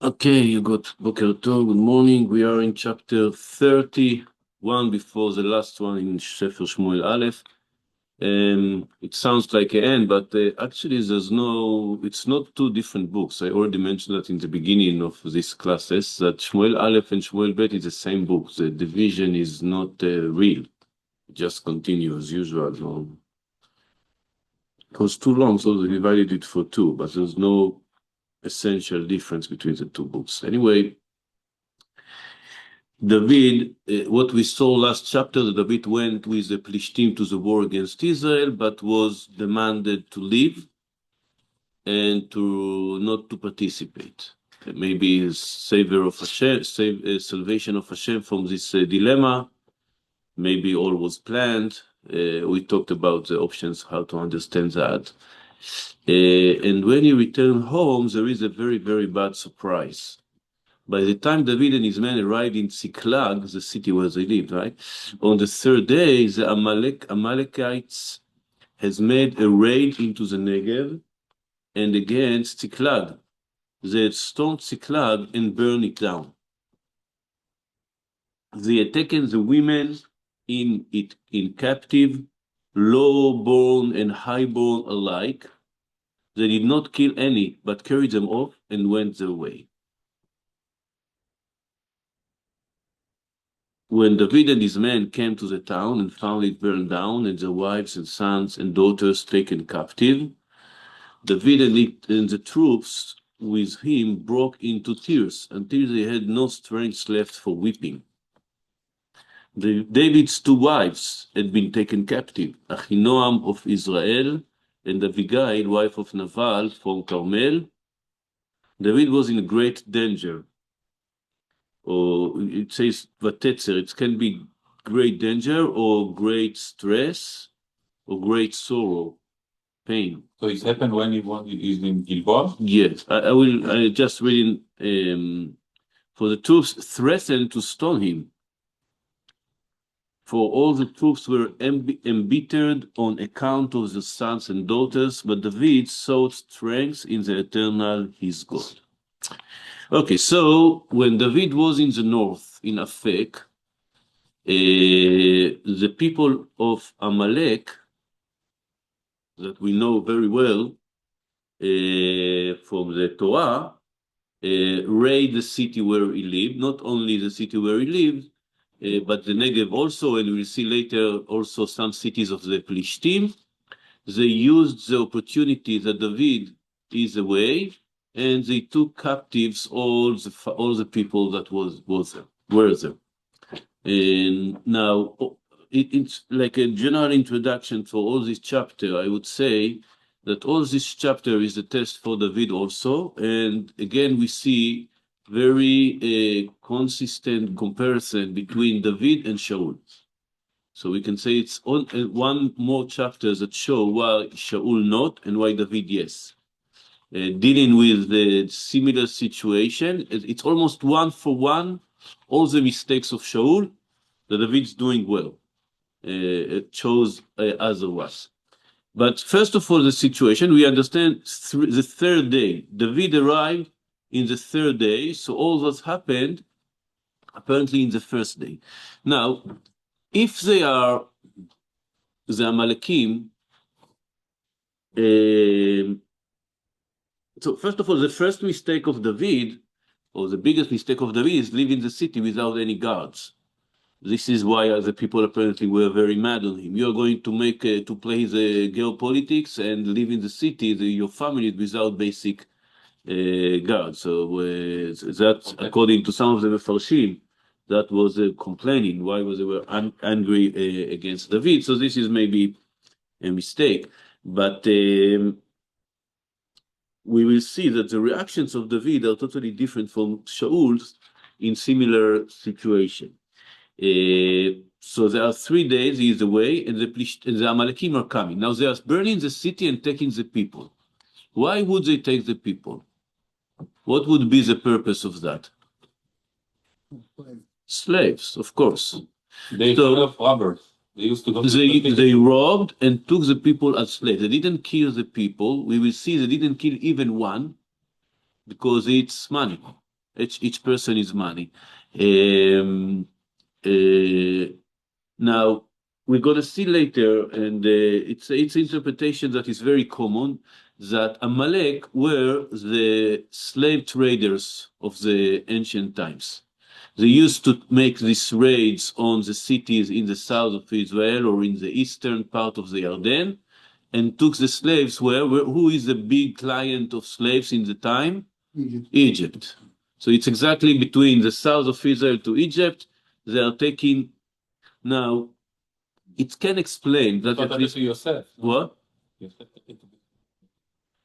Okay, you got Boker Tov, good morning. We are in chapter 31 before the last one in Sefer Shmuel Aleph. It sounds like an end, but actually it's not two different books. I already mentioned that in the beginning of these classes, that Shmuel Aleph and Shmuel Bet is the same book. The division is not real. It just continues as usual. It was too long, so they divided it for two, but there's no essential difference between the two books. Anyway, David, what we saw last chapter, that David went with the Plishtim to the war against Israel, but was demanded to leave and not to participate. Maybe salvation of Hashem from this dilemma. Maybe all was planned. We talked about the options, how to understand that. And when he returned home, there is a very, very bad surprise. By the time David and his men arrived in Tziklag, the city where they lived, right? On the third day, the Amalekites has made a raid into the Negev and against Tziklag. They had stormed Tziklag and burned it down. They had taken the women in captive, low-born and high-born alike. They did not kill any, but carried them off and went their way. When David and his men came to the town and found it burned down and their wives and sons and daughters taken captive, David and the troops with him broke into tears until they had no strength left for weeping. David's two wives had been taken captive, Achinoam of Israel and Abigail, wife of Naval from Carmel. David was in great danger. Or it says vatetzer, it can be great danger or great stress or great sorrow, pain. So it happened when he is in Gilboa? Yes, I just reading for the troops threatened to stone him. For all the troops were embittered on account of the sons and daughters, but David sought strength in the eternal his God. Okay, so when David was in the north, in Afek, the people of Amalek, that we know very well from the Torah, raid the city where he lived, not only the city where he lived, but the Negev also, and we'll see later also some cities of the Plishtim. They used the opportunity that David is away, and they took captives all the people that were there. And now it's like a general introduction for all this chapter. I would say that all this chapter is a test for David also, and again we see very consistent comparison between David and Shaul. So we can say it's one more chapter that show why Shaul not and why David yes. Dealing with the similar situation, it's almost one for one. All the mistakes of Shaul, that David's doing well. It shows otherwise. But first of all, the situation, we understand the third day. David arrived in the third day, so all that happened apparently in the first day. Now, if they are the Amalekim, so first of all, the first mistake of David, or the biggest mistake of David, is leaving the city without any guards. This is why the people apparently were very mad on him. You're going to make to play the geopolitics and live in the city, your family, without basic guards. So that's according to some of the Mefarshim, that was complaining. Why was they were angry against David? So this is maybe a mistake, but we will see that the reactions of David are totally different from Shaul's in similar situation. So there are 3 days he is away, and the Amalekim are coming. Now they are burning the city and taking the people. Why would they take the people? What would be the purpose of that? Slaves, of course. They have robbers. They used to go they robbed and took the people as slaves. They didn't kill the people. We will see they didn't kill even one. because it's money. Each person is money. Um, Now, we're going to see later, and it's interpretation that is very common, that Amalek were the slave traders of the ancient times. They used to make these raids on the cities in the south of Israel or in the eastern part of the Jordan, and took the slaves who is the big client of slaves in the time? Egypt. So it's exactly between the south of Israel to Egypt. They are taking now. It can explain that at least yourself. what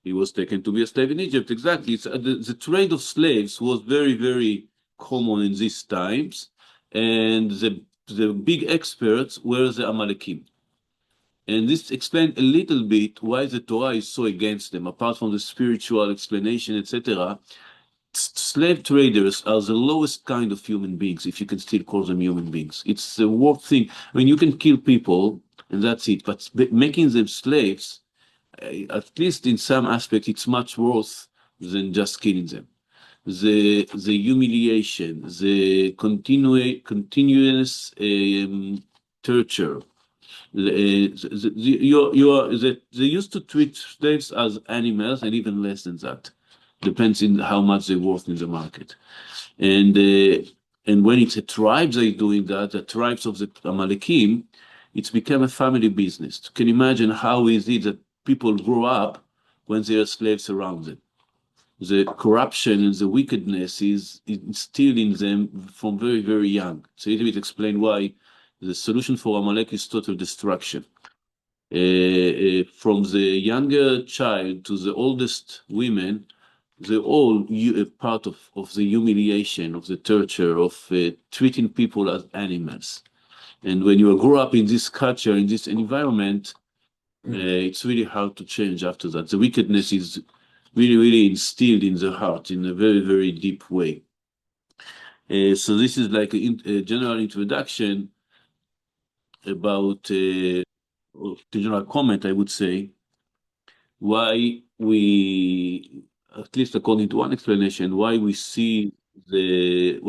he was taken to be a slave in Egypt. Exactly. The trade of slaves was very, very common in these times, and the big experts were the Amalekim. And this explained a little bit why the Torah is so against them, apart from the spiritual explanation, etc. Slave traders are the lowest kind of human beings, if you can still call them human beings. It's the worst thing. I mean, you can kill people, and that's it. But making them slaves, at least in some aspect, it's much worse than just killing them. The humiliation, the continuous torture. They used to treat slaves as animals, and even less than that. Depends on how much they're worth in the market. And when it's a tribe they're doing that, the tribes of the Amalekim, it's become a family business. You can imagine how is it that people grow up when there are slaves around them. The corruption and the wickedness is instilled in them from very, very young. So it explain why the solution for Amalek is total destruction. From the younger child to the oldest women, they're all part of the humiliation, of the torture, of treating people as animals. And when you grow up in this culture, in this environment, it's really hard to change after that. The wickedness is really, really instilled in the heart in a very, very deep way. So this is like a general introduction about general comment, I would say, why we, at least according to one explanation, why we see the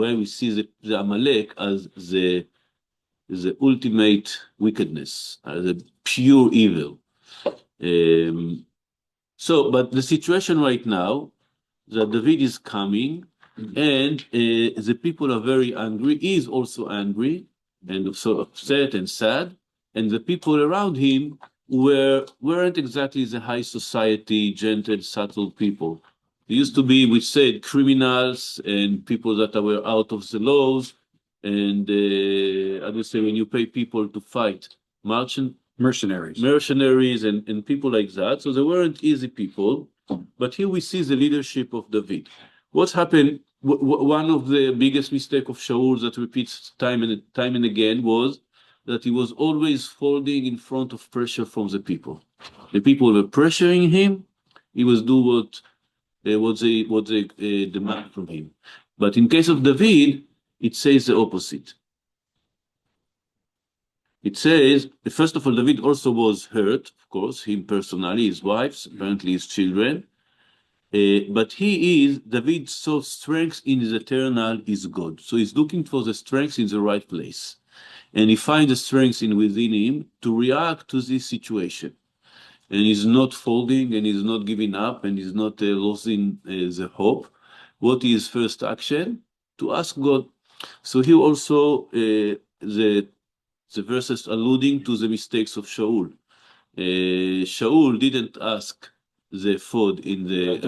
Amalek as the ultimate wickedness, as a pure evil. But the situation right now, that David is coming, and the people are very angry. He is also angry and so upset and sad, and the people around him weren't exactly the high society, gentle, subtle people. They used to be, we said, criminals and people that were out of the laws, and I would say when you pay people to fight, mercenaries and people like that. So they weren't easy people. But here we see the leadership of David. What's happened? One of the biggest mistake of Shaul that repeats time and again was that he was always folding in front of pressure from the people. The people were pressuring him. He was do what they demand from him. But in case of David, it says the opposite. It says, first of all, David also was hurt, of course, him personally, his wives, apparently his children. But David saw strength in his eternal is God. So he's looking for the strength in the right place. And he finds the strength within him to react to this situation. And he's not folding, and he's not giving up, and he's not losing the hope. What is his first action? To ask God. So here also the verses alluding to the mistakes of Shaul. Shaul didn't ask the ephod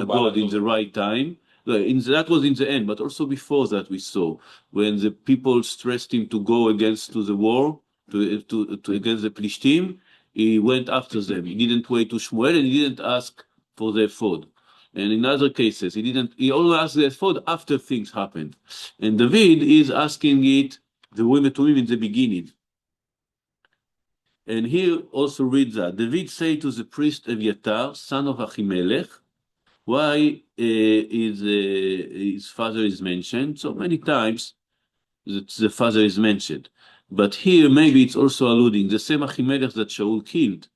God in the right time. That was in the end, but also before that we saw when the people stressed him to go against the war against the Plishtim, he went after them. He didn't wait to Shmuel, and he didn't ask for the ephod. And in other cases, he only asked the ephod after things happened. And David is asking it to him in the beginning. And here also read that David said to the priest Eviatar, son of Achimelech, why his father is mentioned. So many times that the father is mentioned. But here maybe it's also alluding the same Achimelech that Shaul killed.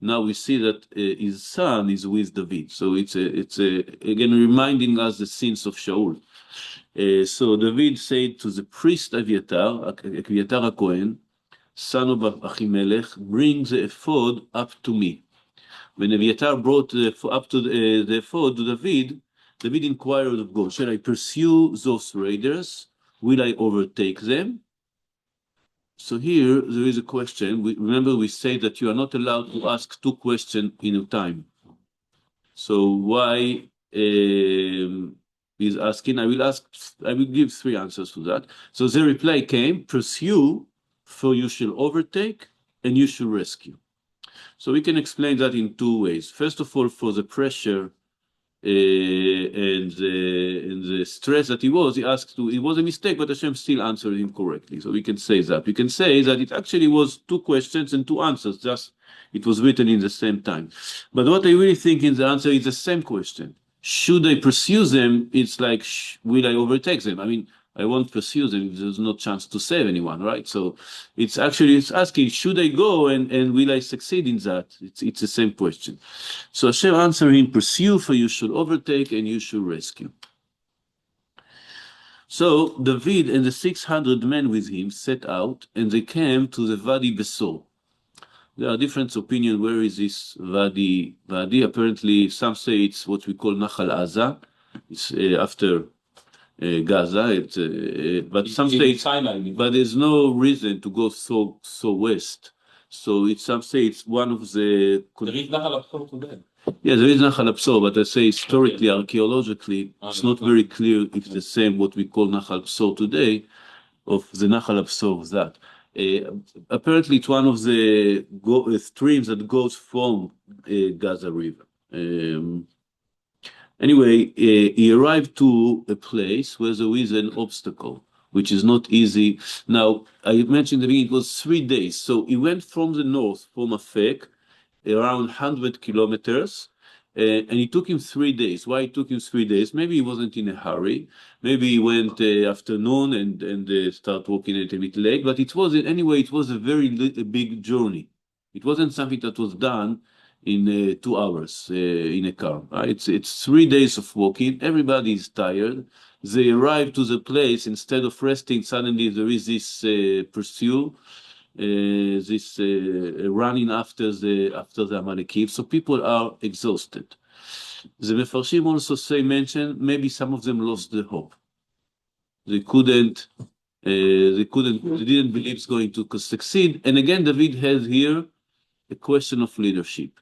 Now we see that his son is with David. So it's again reminding us the sins of Shaul. So David said to the priest Aviatar HaKohen, son of Achimelech, bring the ephod up to me. When Aviatar brought up to the ephod to David, David inquired of God, shall I pursue those raiders? Will I overtake them? So here there is a question. Remember we say that you are not allowed to ask two questions in a time. So why is asking? I will give three answers to that. So the reply came, pursue, for you shall overtake, and you shall rescue. So we can explain that in two ways. First of all, for the pressure and the stress that he asked to, it was a mistake, but Hashem still answered him correctly. So we can say that. We can say that it actually was two questions and two answers, just it was written in the same time. But what I really think in the answer is the same question. Should I pursue them? It's like, will I overtake them? I mean, I won't pursue them if there's no chance to save anyone, right? So it's asking, should I go and will I succeed in that? It's the same question. So Hashem answered him, pursue, for you should overtake and you should rescue. So David and the 600 men with him set out, and they came to the Wadi Besor. There are different opinions. Where is this Wadi? Apparently, some say it's what we call Nachal Aza. It's after Gaza. But some say it's Sinai. But there's no reason to go so west. So some say it's one of the. There is Nachal Absor today. Yeah, there is Nachal Absor, but I say historically, archaeologically, it's not very clear if it's the same what we call Nachal Absor today, of the Nachal Absor of that. Apparently, it's one of the streams that goes from Gaza River. Anyway, he arrived to a place where there is an obstacle, which is not easy. Now, I mentioned at the beginning, it was 3 days. So he went from the north, from Afek, around 100 kilometers, and it took him 3 days. Why it took him 3 days? Maybe he wasn't in a hurry. Maybe he went afternoon and start walking a little bit late. But it was anyway. It was a very big journey. It wasn't something that was done in 2 hours in a car. Right? It's 3 days of walking. Everybody is tired. They arrive to the place. Instead of resting, suddenly there is this pursuit. This running after the Amalekite, so people are exhausted. The Mefarshim also mention maybe some of them lost the hope. They didn't believe it's going to succeed. And again, David has here a question of leadership.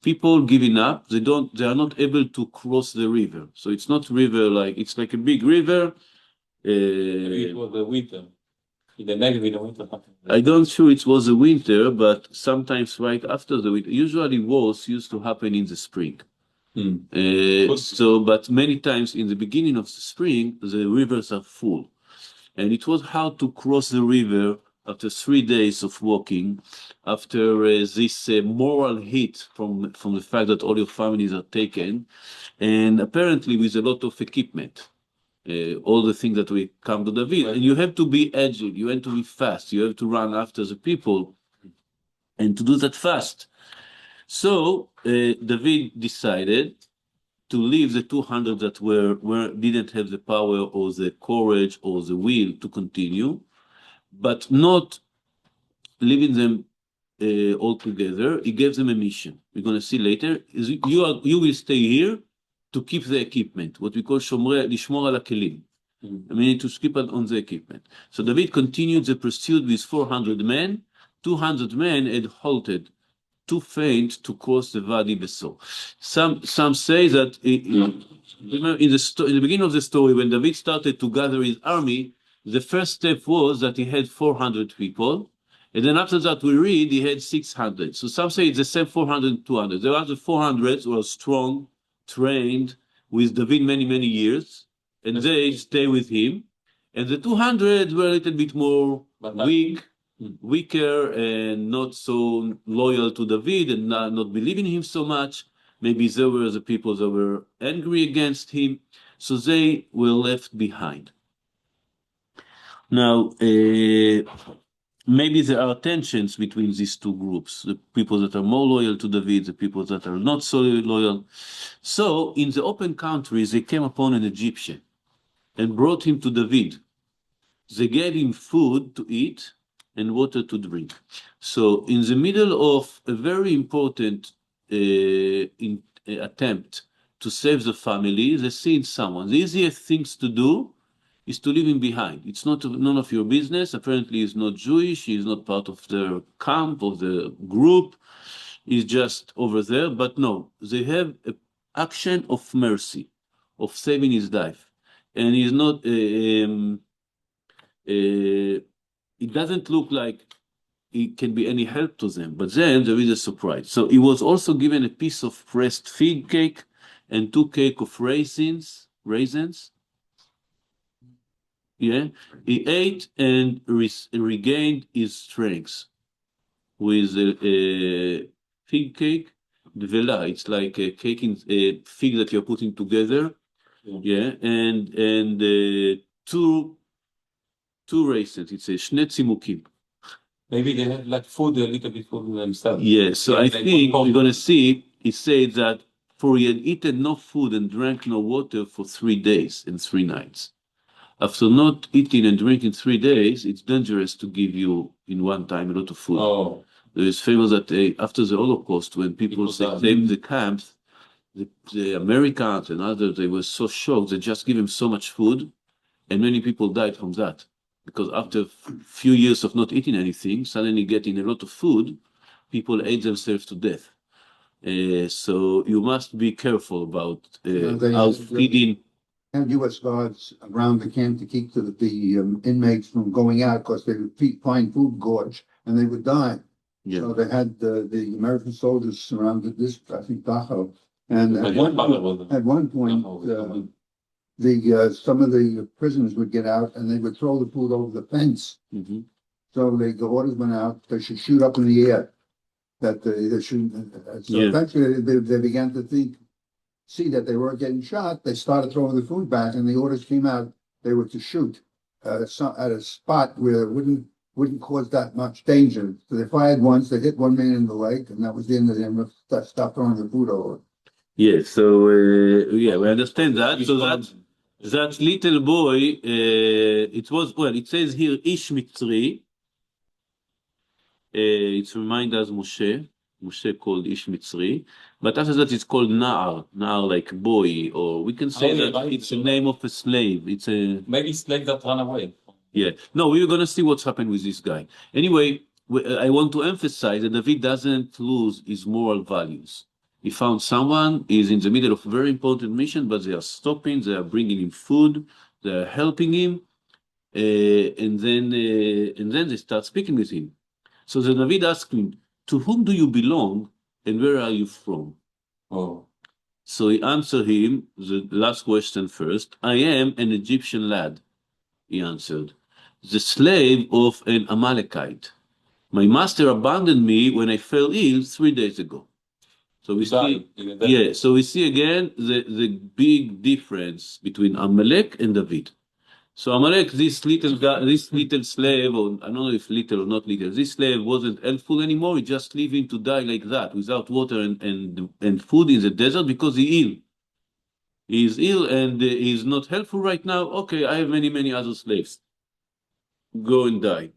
People giving up, they are not able to cross the river. So it's not river it's like a big river. Maybe it was the winter. The winter. I don't sure it was a winter, but sometimes right after the winter. Usually wars used to happen in the spring. But many times in the beginning of the spring, the rivers are full. And it was hard to cross the river after 3 days of walking, after this moral hit from the fact that all your families are taken, and apparently with a lot of equipment. All the things that we come to David, and you have to be agile, you have to be fast, you have to run after the people, and to do that fast. So David decided to leave the 200 that didn't have the power or the courage or the will to continue, but not leaving them all together. He gave them a mission. We're going to see later. You will stay here to keep the equipment, what we call lishmor al hakelim. I mean, to keep on the equipment. So David continued the pursuit with 400 men. 200 men had halted, too faint to cross the Wadi Besor. Some say that in the beginning of the story, when David started to gather his army, the first step was that he had 400 people. And then after that, we read he had 600. So some say it's the same 400 and 200. There are the 400 who are strong, trained with David many years, and they stay with him. And the 200 were a little bit more weaker and not so loyal to David and not believing him so much. Maybe there were the people that were angry against him, so they were left behind. Now, maybe there are tensions between these two groups, the people that are more loyal to David, the people that are not so loyal. So in the open countries, they came upon an Egyptian and brought him to David. They gave him food to eat and water to drink. So in the middle of a very important attempt to save the family, they see someone. The easiest things to do is to leave him behind. It's not none of your business. Apparently, he's not Jewish. He's not part of the camp or the group. He's just over there. But no, they have an action of mercy, of saving his life, and he's not. It doesn't look like it can be any help to them. But then there is a surprise. So he was also given a piece of pressed fig cake and 2 cakes of raisins. Yeah, he ate and regained his strength with a fig cake. Vela, it's like a cake in a fig that you're putting together. Yeah, and two raisins. It's a shne tzimukim. Maybe they had like food, a little bit for themselves. Yeah, so I think we're going to see, it says that for he had eaten no food and drank no water for 3 days and 3 nights. After not eating and drinking 3 days, it's dangerous to give you in one time a lot of food. Oh. There is famous that after the Holocaust, when people saved the camps, the Americans and others, they were so shocked, they just give him so much food, and many people died from that. Because after a few years of not eating anything, suddenly getting a lot of food, people ate themselves to death. So you must be careful about how feeding. Have U.S. guards around the camp to keep the inmates from going out because they would find food gorge and they would die. Yeah. So they had the American soldiers surrounded this, I think, Dachau. And at one point, some of the prisoners would get out and they would throw the food over the fence. Mm-hmm. So the orders went out, they should shoot up in the air. That they shouldn't. So eventually they began to see that they weren't getting shot. They started throwing the food back, and the orders came out. They were to shoot at a spot where it wouldn't cause that much danger. So they fired once. They hit one man in the leg, and that was the end of them. Stop throwing the food over. Yeah. So we understand that. So that little boy, it says here Ish Mitzri. It reminds us Moshe called Ish Mitzri, but after that it's called Na'ar like boy, or we can say it's the name of a slave. It's a maybe slave that ran away. Yeah, no, we're gonna see what's happened with this guy. Anyway, I want to emphasize that David doesn't lose his moral values. He found someone, he's in the middle of a very important mission, but they are stopping, they are bringing him food, they are helping him, and then they start speaking with him. So the David asked him, "To whom do you belong and where are you from?" Oh. So he answered him the last question first. "I am an Egyptian lad," he answered, "the slave of an Amalekite. My master abandoned me when I fell ill 3 days ago." So we see again the big difference between Amalek and David. So Amalek, this little slave, or I don't know if little or not little, this slave wasn't helpful anymore. He just leaving to die like that, without water and food in the desert because he's ill. He's ill and he's not helpful right now. Okay, I have many other slaves. Go and die.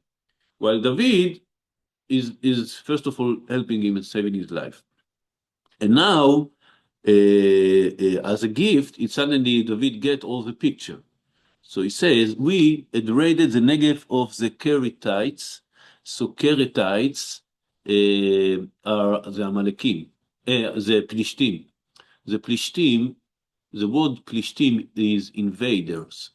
While David is first of all helping him and saving his life. And now, as a gift, suddenly David get all the picture. So he says, we had raided the Negev of the Keretites. So Keretites are the Amalekim, the Plishtim. The Plishtim, the word Plishtim is invaders.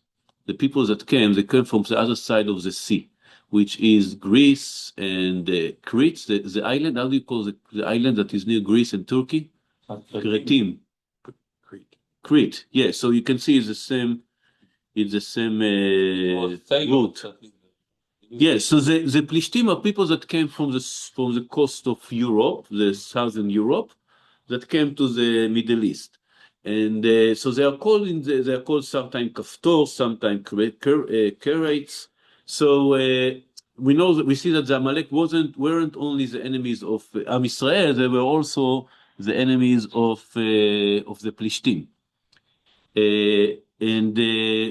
The people that came, they came from the other side of the sea, which is Greece and Crete, the island. How do you call the island that is near Greece and Turkey? Cretim. Crete. Yeah, so you can see it's the same route. Yes, so the Plishtim are people that came from the coast of Europe, the southern Europe, that came to the Middle East, and so they are called sometimes Kaftor, sometimes Kerates. So we see that the Amalek weren't only the enemies of Am Yisrael, they were also the enemies of the Plishtim.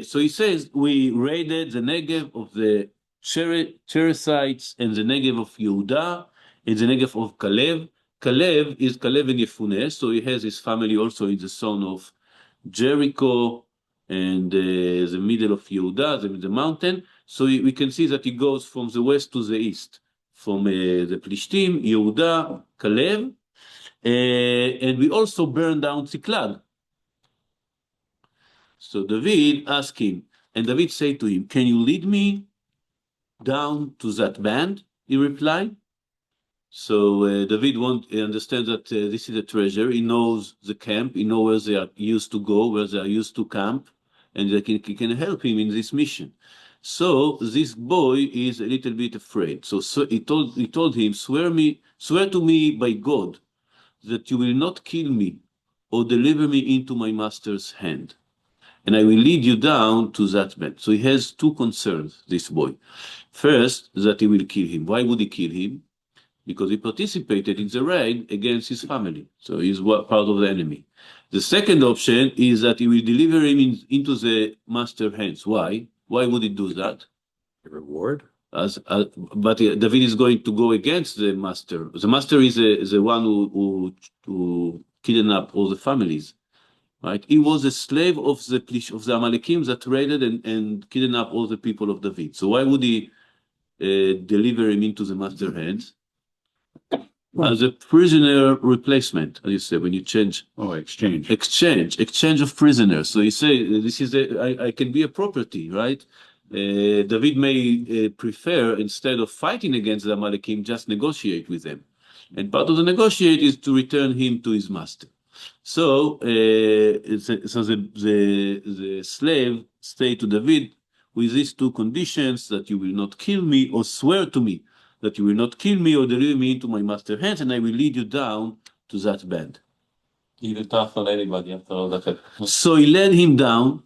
So he says, we raided the Negev of the Cherethites and the Negev of Yehuda and the Negev of Kalev. Kalev is Kalev and Yefuneh, so he has his family also in the son of Jericho and the middle of Yehuda, the mountain. So we can see that he goes from the west to the east, from the Plishtim, Yehuda, Kalev, and we also burned down Tziklag. So David asked him, and David said to him, can you lead me down to that band? He replied. So David understands that this is a treasure. He knows the camp. He knows where they are used to go, where they are used to camp, and he can help him in this mission. So this boy is a little bit afraid. So he told him, swear to me by God that you will not kill me or deliver me into my master's hand, and I will lead you down to that band. So he has two concerns, this boy. First, that he will kill him. Why would he kill him? Because he participated in the raid against his family. So he's part of the enemy. The second option is that he will deliver him into the master's hands. Why? Why would he do that? A reward? But David is going to go against the master. The master is the one who kidnapped all the families. Right? He was a slave of the Amalekim that raided and kidnapped all the people of David. So why would he deliver him into the master's hands? As a prisoner replacement, as you say, when you change. Oh, exchange. Exchange of prisoners. So you say, this is I can be a property, right? David may prefer, instead of fighting against the Amalekim, just negotiate with them. And part of the negotiate is to return him to his master. So, the slave stayed to David with these two conditions, that you will not kill me, or swear to me that you will not kill me or deliver me into my master's hands, and I will lead you down to that band. He didn't trust on anybody after all that. So he led him down,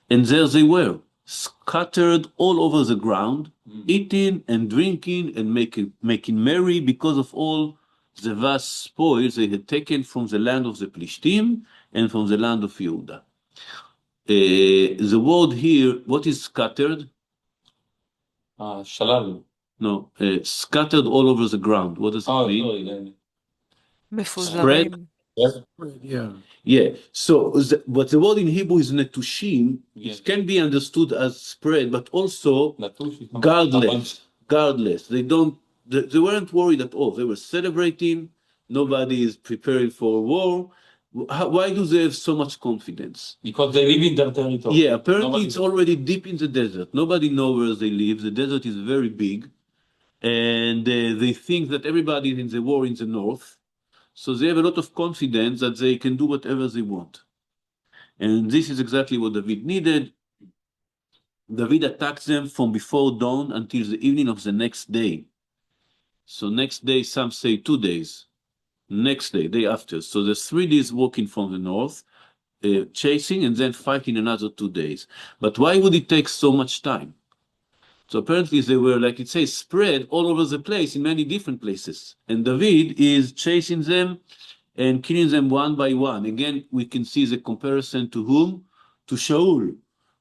and there they were, scattered all over the ground, eating and drinking and making merry because of all the vast spoils they had taken from the land of the Plishtim and from the land of Yehuda. The word here, what is scattered? Shalal. No, scattered all over the ground. What does it mean? Sorry. מפוזרים. Yeah. So, but the word in Hebrew is netushim. Yes. It can be understood as spread, but also guardless. They weren't worried at all. They were celebrating. Nobody is preparing for a war. Why do they have so much confidence? Because they live in their territory. Yeah, apparently it's already deep in the desert. Nobody knows where they live. The desert is very big. And they think that everybody is in the war in the north. So they have a lot of confidence that they can do whatever they want. And this is exactly what David needed. David attacked them from before dawn until the evening of the next day. So next day, some say 2 days. Next day after. So there's 3 days walking from the north, chasing, and then fighting another 2 days. But why would it take so much time? So apparently they were, like it says, spread all over the place in many different places. And David is chasing them and killing them one by one. Again, we can see the comparison to whom? To Shaul,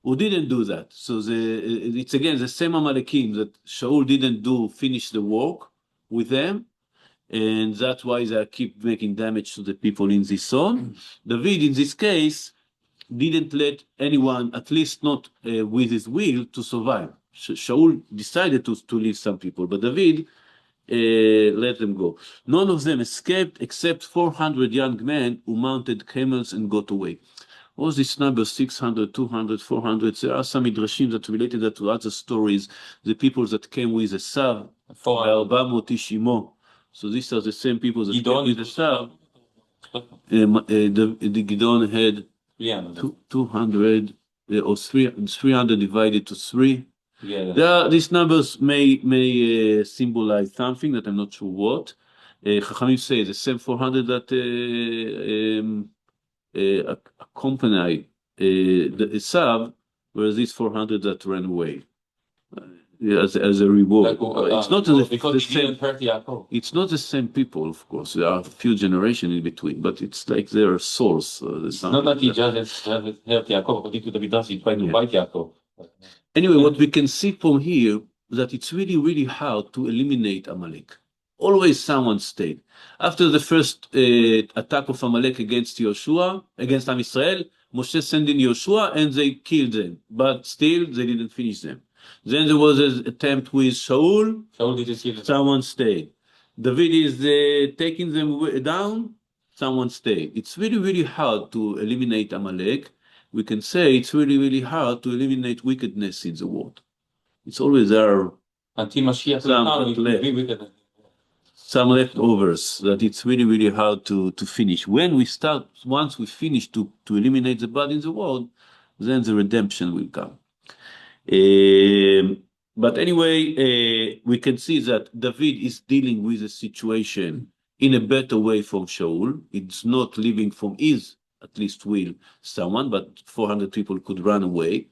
who didn't do that. So it's again the same Amalekim that Shaul didn't finish the work with them. And that's why they keep making damage to the people in this zone. David, in this case, didn't let anyone, at least not with his will, to survive. Shaul decided to leave some people, but David let them go. None of them escaped except 400 young men who mounted camels and got away. All these numbers, 600, 200, 400, there are some midrashim that related that to other stories, the people that came with Esav, 400 Ishimo. So these are the same people that came with Esav. The Gidon had 200 or 300 divided to 3. Yeah. These numbers may symbolize something that I'm not sure what. Chachamim say the same 400 that accompany the Esav, whereas these 400 that ran away. as a reward. It's not because the he same. didn't hurt Yaakov. It's not the same people, of course. There are a few generations in between, but it's like their souls. Not that he just hurt Yaakov, according to the Midrash, he tried to fight Yaakov. Anyway, what we can see from here that it's really, really hard to eliminate Amalek. Always someone stayed. After the first attack of Amalek against Yoshua, against Am Israel, Moshe sent in Yoshua and they killed them, but still they didn't finish them. Then there was an attempt with Shaul. Shaul didn't see them. Someone stayed. David is taking them down. Someone stayed. It's really, really hard to eliminate Amalek. We can say it's really, really hard to eliminate wickedness in the world. It's always there. Until Mashiach will come, it will be wicked. Some leftovers that it's really, really hard to finish. When we start, once we finish to eliminate the bad in the world, then the redemption will come. But anyway, we can see that David is dealing with the situation in a better way from Shaul. It's not living from his, at least will, someone, but 400 people could run away.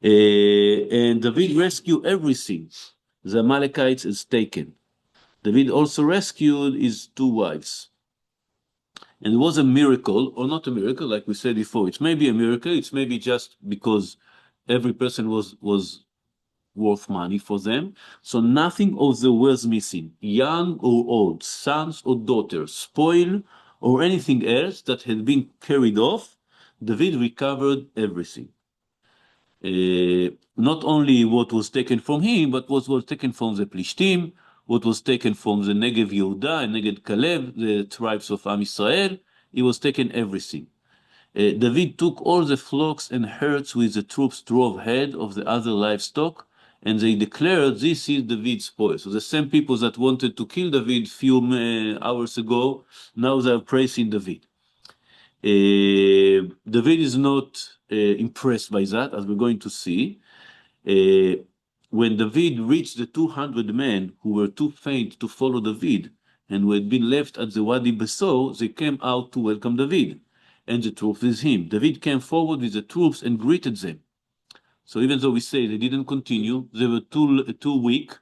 And David rescued everything the Amalekites is taken. David also rescued his 2 wives. And it was a miracle, or not a miracle, like we said before. It may be a miracle, it's maybe just because every person was worth money for them. So nothing of them was missing, young or old, sons or daughters, spoil or anything else that had been carried off. David recovered everything. Not only what was taken from him, but what was taken from the Plishtim, what was taken from the Negev Yehuda and Negev Kalev, the tribes of Am Israel. He was taken everything. David took all the flocks and herds which the troops drove ahead of the other livestock, and they declared this is David's spoil. So the same people that wanted to kill David few hours ago, now they are praising David. David is not impressed by that, as we're going to see. When David reached the 200 men who were too faint to follow David and who had been left at the Wadi Beso, they came out to welcome David, and the troops with him. David came forward with the troops and greeted them. So even though we say they didn't continue, they were too weak,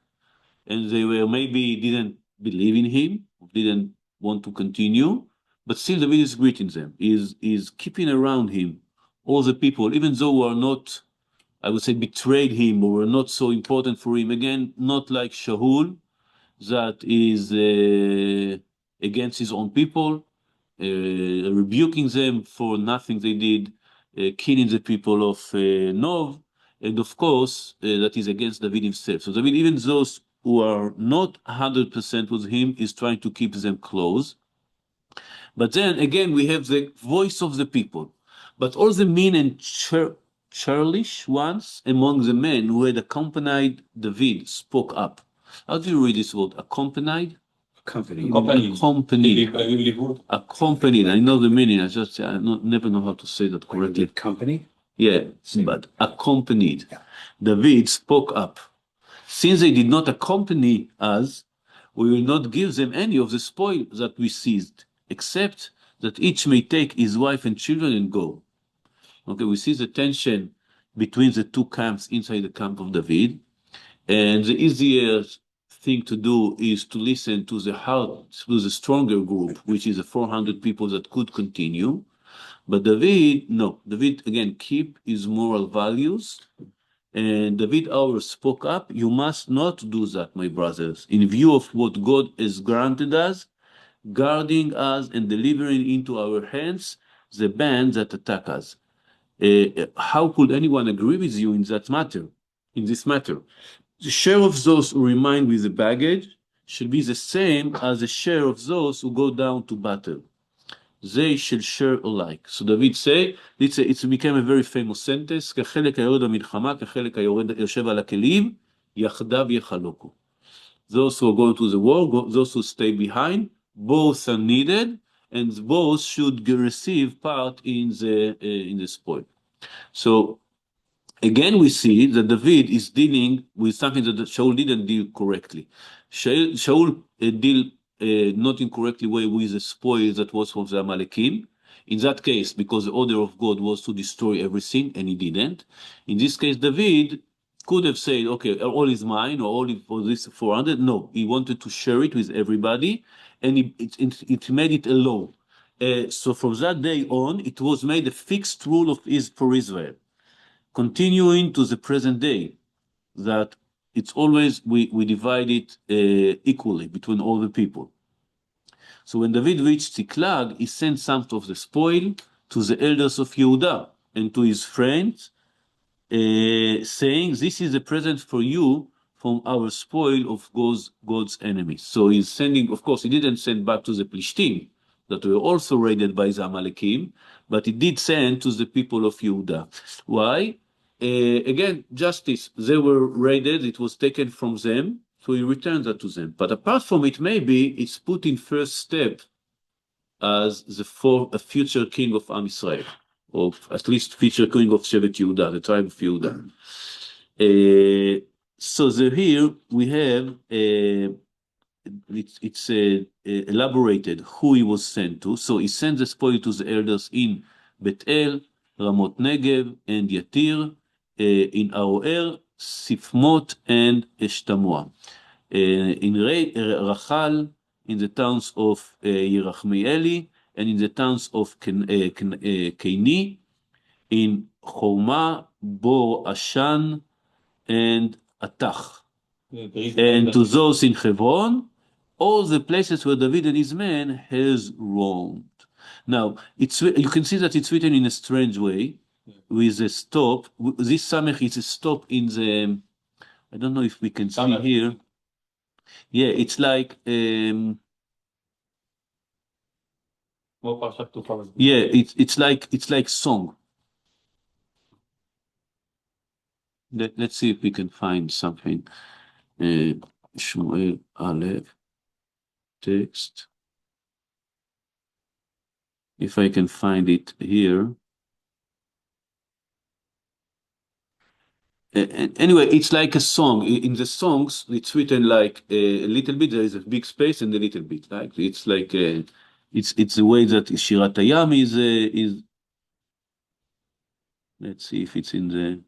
and they were maybe didn't believe in him, didn't want to continue, but still David is greeting them, is keeping around him all the people, even though who are not, I would say, betrayed him or were not so important for him. Again, not like Shaul, that is against his own people, rebuking them for nothing they did, killing the people of Nov, and of course, that is against David himself. So David, even those who are not 100% with him, is trying to keep them close. But then again, we have the voice of the people. But all the mean and churlish ones among the men who had accompanied David spoke up. How do you read this word? Accompanied? Accompanied. Accompanied. I know the meaning. Never know how to say that correctly. Company? Yeah, but accompanied. Yeah. David spoke up. Since they did not accompany us, we will not give them any of the spoil that we seized, except that each may take his wife and children and go. Okay, we see the tension between the two camps inside the camp of David, and the easiest thing to do is to listen to the stronger group, which is the 400 people that could continue. But David, no. David, again, keep his moral values. And David ours spoke up, you must not do that, my brothers, in view of what God has granted us, guarding us and delivering into our hands the band that attack us. How could anyone agree with you in that matter, in this matter? The share of those who remain with the baggage should be the same as the share of those who go down to battle. They shall share alike. So David say, it's became a very famous sentence, כחלק היורד במלחמה, כחלק היושב על הכלים, יחדיו יחלוקו. Those who are going to the war, those who stay behind, both are needed, and both should receive part in the spoil. So again, we see that David is dealing with something that Shaul didn't deal correctly. Shaul deal not incorrectly way with the spoil that was from the Amalekim. In that case, because the order of God was to destroy everything, and he didn't. In this case, David could have said, okay, all is mine or all for this 400. No, he wanted to share it with everybody, and it made it a law. So from that day on, it was made a fixed rule for Israel, continuing to the present day, that it's always we divide it equally between all the people. So when David reached Tziklag, he sent some of the spoil to the elders of Yehuda and to his friends, saying, "This is a present for you from our spoil of God's enemies." So he's sending, of course, he didn't send back to the Plishtim that were also raided by the Amalekim, but he did send to the people of Yehuda. Why? Again, justice. They were raided, it was taken from them, so he returned that to them. But apart from it, maybe it's put in first step as a future king of Am Israel, or at least future king of Shevet Yehuda, the tribe of Yehuda. So here we have it's elaborated who he was sent to. So he sent the spoil to the elders in Bet-El, Ramot Negev, and Yatir, in Aroer, Sifmot, and Eshtamoa. In Rachal, in the towns of Yerachmeeli, and in the towns of Keini, in Choma, Bor Ashan, and Atach. And to those in Hebron, all the places where David and his men has roamed. Now, you can see that it's written in a strange way, with a stop. This samech is a stop in the, I don't know if we can see here. Yeah, it's like, yeah, it's like song. Let's see if we can find something. Shmuel Aleph text. If I can find it here. Anyway, it's like a song. In the songs, it's written like a little bit. There is a big space and a little bit. Like it's like it's the way that Shirat Hayam is. Let's see if it's in the.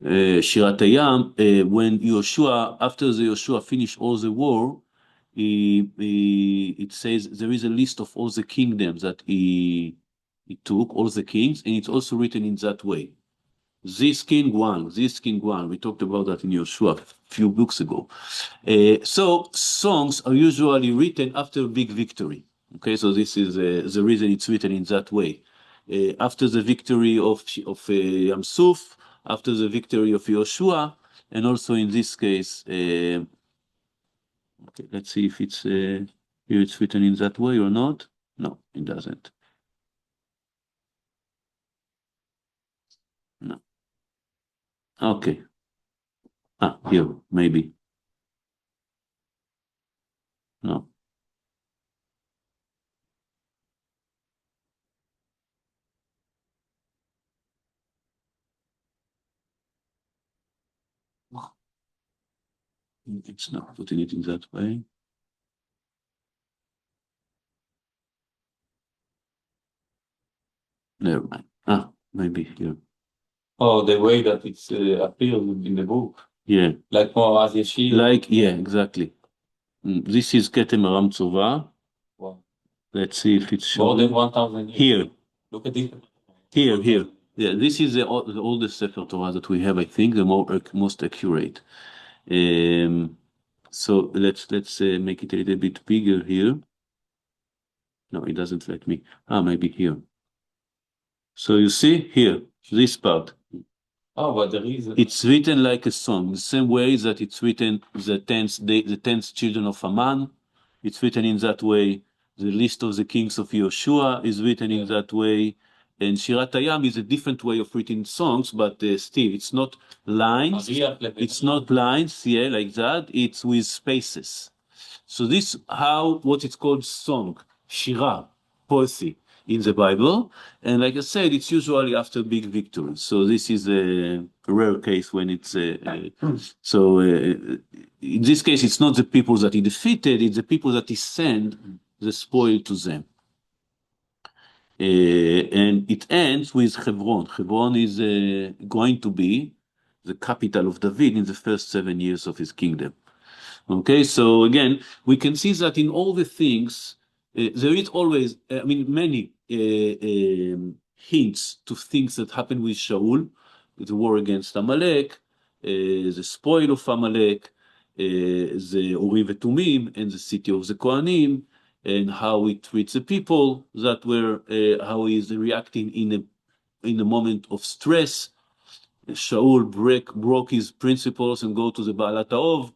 Shirat Hayam, when Yoshua, after the Yoshua finished all the war, it says there is a list of all the kingdoms that he took, all the kings, and it's also written in that way. This king won, this king won. We talked about that in Yoshua a few books ago. So songs are usually written after a big victory. Okay, so this is the reason it's written in that way. After the victory of Yam Suf, after the victory of Yoshua, and also in this case, okay, let's see if it's here it's written in that way or not. No, it doesn't. No. Okay. Here, maybe. No. It's not putting it in that way. Never mind. Maybe here. Oh, the way that it's appeared in the book. Yeah. Like more as Yeshia. Like, yeah, exactly. This is Ketem Aram Tzova. Wow. Let's see if it's shown. More than 1,000 years. Here. Look at it. Here. Yeah, this is the oldest Sefer Torah that we have, I think, the most accurate. So let's make it a little bit bigger here. No, it doesn't let me. Maybe here. So you see here, this part. Oh, but there is. It's written like a song, the same way that it's written the tenth children of Aman. It's written in that way. The list of the kings of Yoshua is written in that way. And Shirat Hayam is a different way of written songs, but still, it's not lines. It's not lines, yeah, like that. It's with spaces. So this what it's called song, shira, poetry in the Bible. And like I said, it's usually after big victories. So this is a rare case when it's in this case, it's not the people that he defeated, it's the people that he sent the spoil to them. And it ends with Hebron. Hebron is going to be the capital of David in the first 7 years of his kingdom. Okay, so again, we can see that in all the things, there is always, many hints to things that happen with Shaul, the war against Amalek, the spoil of Amalek, the Urim Tumim, and the city of the Kohanim, and how he treats the people that were, how he is reacting in a moment of stress. Shaul broke his principles and go to the Baalat Ha'ov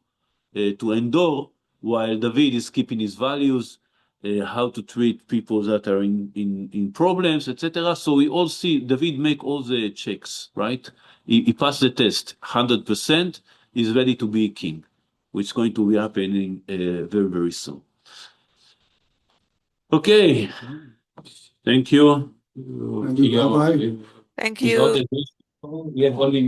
to endure, while David is keeping his values, how to treat people that are in problems, etc. So we all see David make all the checks, right? He passed the test, 100%, he's ready to be king, which is going to be happening very, very soon. Okay, thank you. Bye-bye. Thank Is all you. the we have only